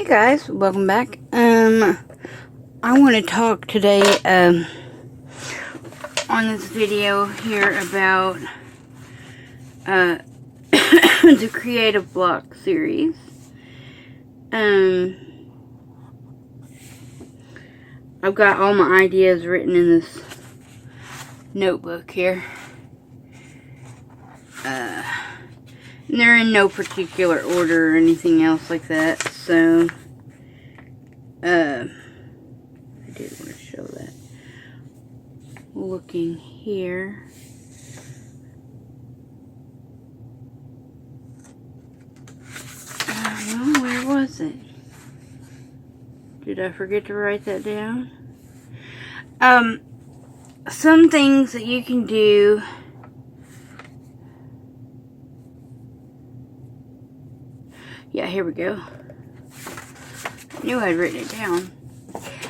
Hey guys, welcome back. I want to talk today on this video here about the Creative Block series. I've got all my ideas written in this notebook here. And they're in no particular order or anything else like that, so I did want to show that. Looking here, well, where was it? Did I forget to write that down? Some things that you can do. Yeah, here we go. I knew I'd written it down.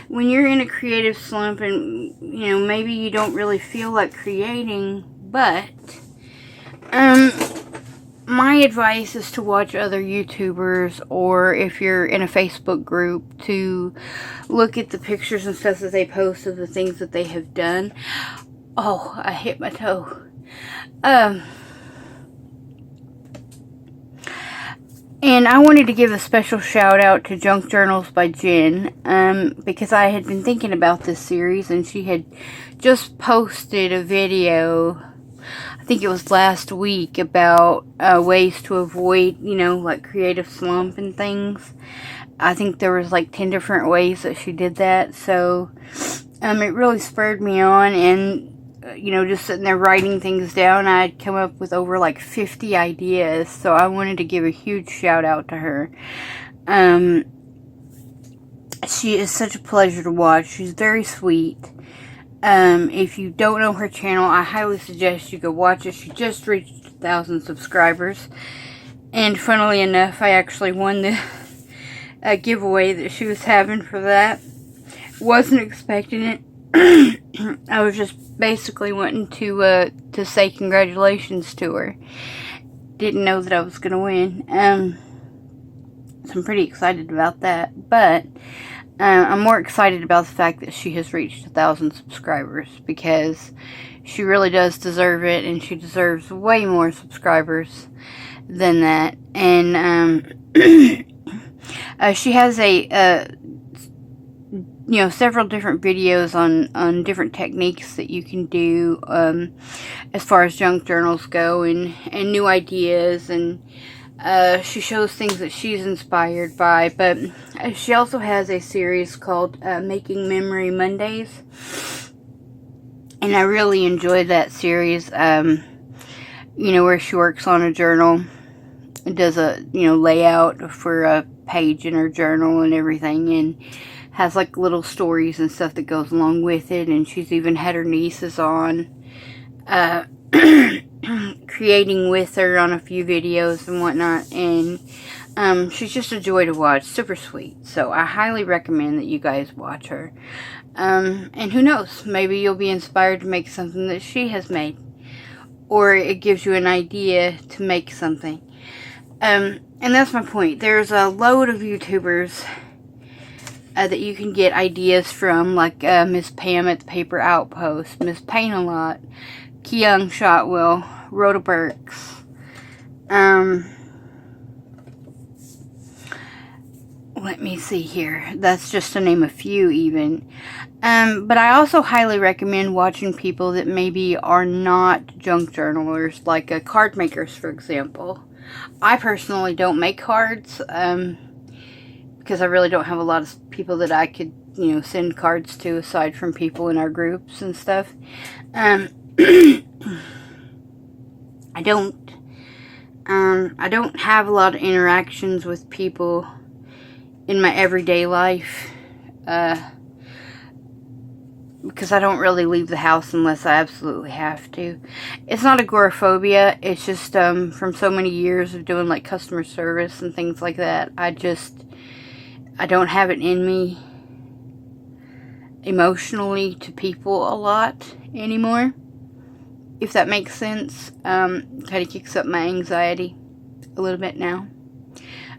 When you're in a creative slump and, you know, maybe you don't really feel like creating, but, my advice is to watch other YouTubers, or if you're in a Facebook group, to look at the pictures and stuff that they post of the things that they have done. Oh, I hit my toe. And I wanted to give a special shout out to Junk Journals by Jen, because I had been thinking about this series, and she had just posted a video, I think it was last week, about ways to avoid, you know, like creative slump and things. I think there was like 10 different ways that she did that, so it really spurred me on, and you know, just sitting there writing things down, I'd come up with over like 50 ideas, so I wanted to give a huge shout out to her. She is such a pleasure to watch. She's very sweet. If you don't know her channel, I highly suggest you go watch it. She just reached 1,000 subscribers, and funnily enough, I actually won the giveaway that she was having for that. Wasn't expecting it. I was just basically wanting to say congratulations to her. Didn't know that I was going to win. So I'm pretty excited about that. But I'm more excited about the fact that she has reached 1,000 subscribers, because she really does deserve it, and she deserves way more subscribers than that. And she has you know, several different videos on different techniques that you can do as far as junk journals go, and new ideas, and she shows things that she's inspired by. But she also has a series called Making Memory Mondays, and I really enjoyed that series. You know, where she works on a journal, does a, you know, layout for a page in her journal and everything, and has like little stories and stuff that goes along with it. And she's even had her nieces on creating with her on a few videos and whatnot, and she's just a joy to watch. Super sweet. So I highly recommend that you guys watch her, and who knows, maybe you'll be inspired to make something that she has made, or it gives you an idea to make something. And that's my point. There's a load of YouTubers that you can get ideas from, like Miss Pam at the Paper Outpost, Miss Paint-A-Lot, Kyung Shotwell, Rhoda Burks. Let me see here. That's just to name a few even. But I also highly recommend watching people that maybe are not junk journalers, like card makers, for example. I personally don't make cards, because I really don't have a lot of people that I could, you know, send cards to, aside from people in our groups and stuff. I don't have a lot of interactions with people in my everyday life, because I don't really leave the house unless I absolutely have to. It's not agoraphobia, it's just from so many years of doing like customer service and things like that, I don't have it in me emotionally to people a lot anymore, if that makes sense. Kind of kicks up my anxiety a little bit now.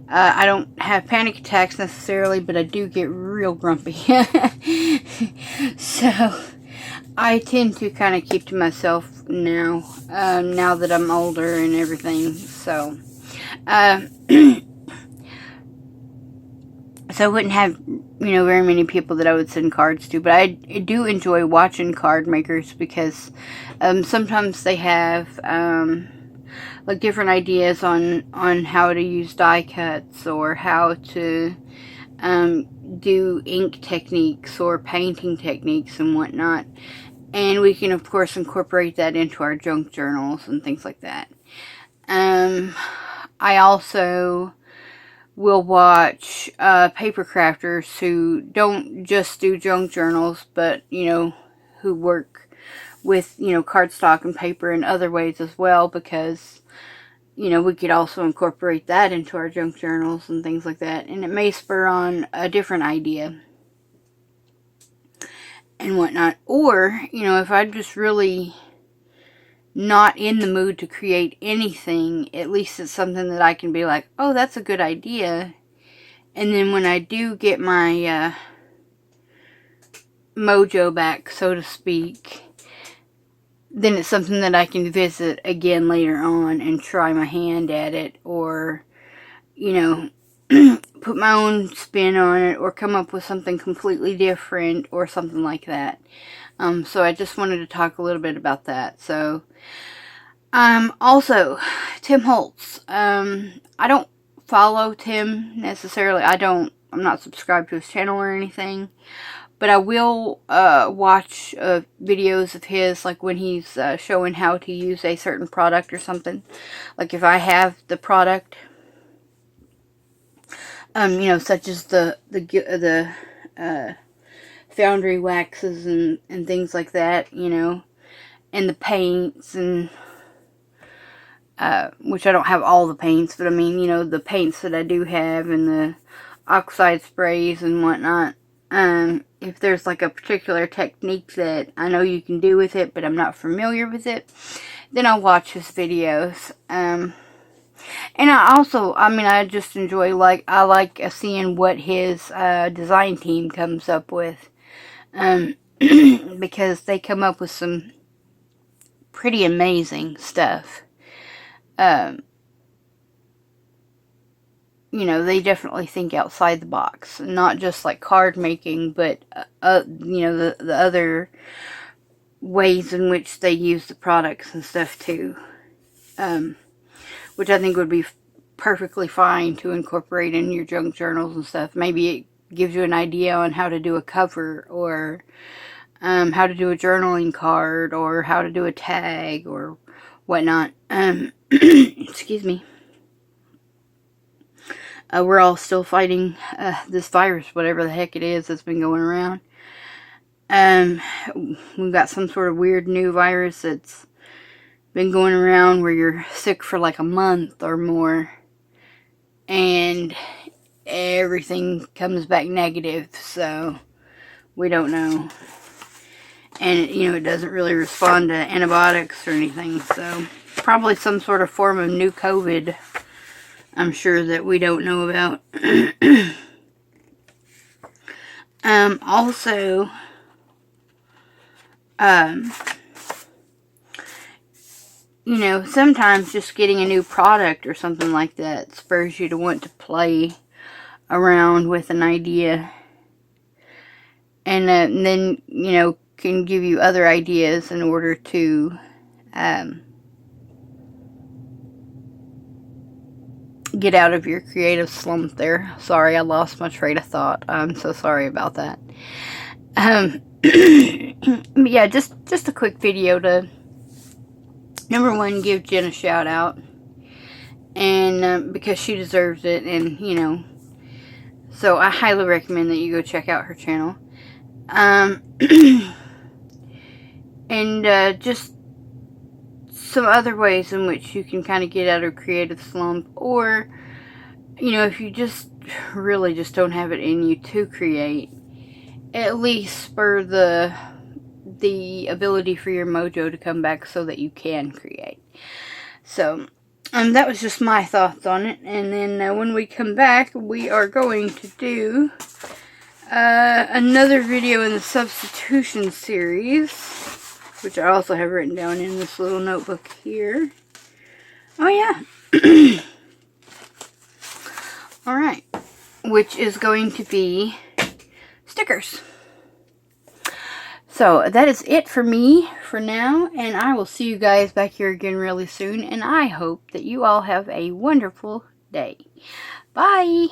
I don't have panic attacks necessarily, but I do get real grumpy. So I tend to kind of keep to myself now, now that I'm older and everything. So, so I wouldn't have, very many people that I would send cards to. But I do enjoy watching card makers because sometimes they have like different ideas on how to use die cuts or how to do ink techniques or painting techniques and whatnot. And we can, of course, incorporate that into our junk journals and things like that. I also will watch paper crafters who don't just do junk journals, but, who work with, cardstock and paper in other ways as well, because, we could also incorporate that into our junk journals and things like that. And it may spur on a different idea and whatnot. Or, if I'm just really not in the mood to create anything, at least it's something that I can be like, oh, that's a good idea. And then when I do get my mojo back, so to speak, then it's something that I can visit again later on and try my hand at it, or, put my own spin on it, or come up with something completely different, or something like that. So I just wanted to talk a little bit about that. So, also, Tim Holtz. I don't follow Tim necessarily. I'm not subscribed to his channel or anything. But I will watch videos of his, like when he's showing how to use a certain product or something. Like if I have the product, such as the foundry waxes and things like that, and the paints, and which I don't have all the paints, but I mean, the paints that I do have, and the oxide sprays and whatnot. If there's like a particular technique that I know you can do with it, but I'm not familiar with it, then I'll watch his videos. And I just enjoy, I like seeing what his design team comes up with. Because they come up with some pretty amazing stuff. They definitely think outside the box. Not just like card making, but, the other ways in which they use the products and stuff too. Which I think would be perfectly fine to incorporate in your junk journals and stuff. Maybe it gives you an idea on how to do a cover, or how to do a journaling card, or how to do a tag, or whatnot. Excuse me. We're all still fighting this virus, whatever the heck it is that's been going around. We've got some sort of weird new virus that's been going around where you're sick for like a month or more, and everything comes back negative, so we don't know. And, it doesn't really respond to antibiotics or anything, so probably some sort of form of new COVID, I'm sure, that we don't know about. Also, sometimes just getting a new product or something like that spurs you to want to play around with an idea. And then, can give you other ideas in order to get out of your creative slump there. Sorry, I lost my train of thought. I'm so sorry about that. Yeah, just a quick video to, number one, give Jen a shout out. And because she deserves it. And, so I highly recommend that you go check out her channel. And just some other ways in which you can kind of get out of a creative slump, or, if you just really just don't have it in you to create, at least spur the ability for your mojo to come back so that you can create. So, That was just my thoughts on it. And then when we come back, we are going to do another video in the substitution series, which I also have written down in this little notebook here. Oh yeah. Alright. Which is going to be stickers. So that is it for me for now, and I will see you guys back here again really soon, and I hope that you all have a wonderful day. Bye!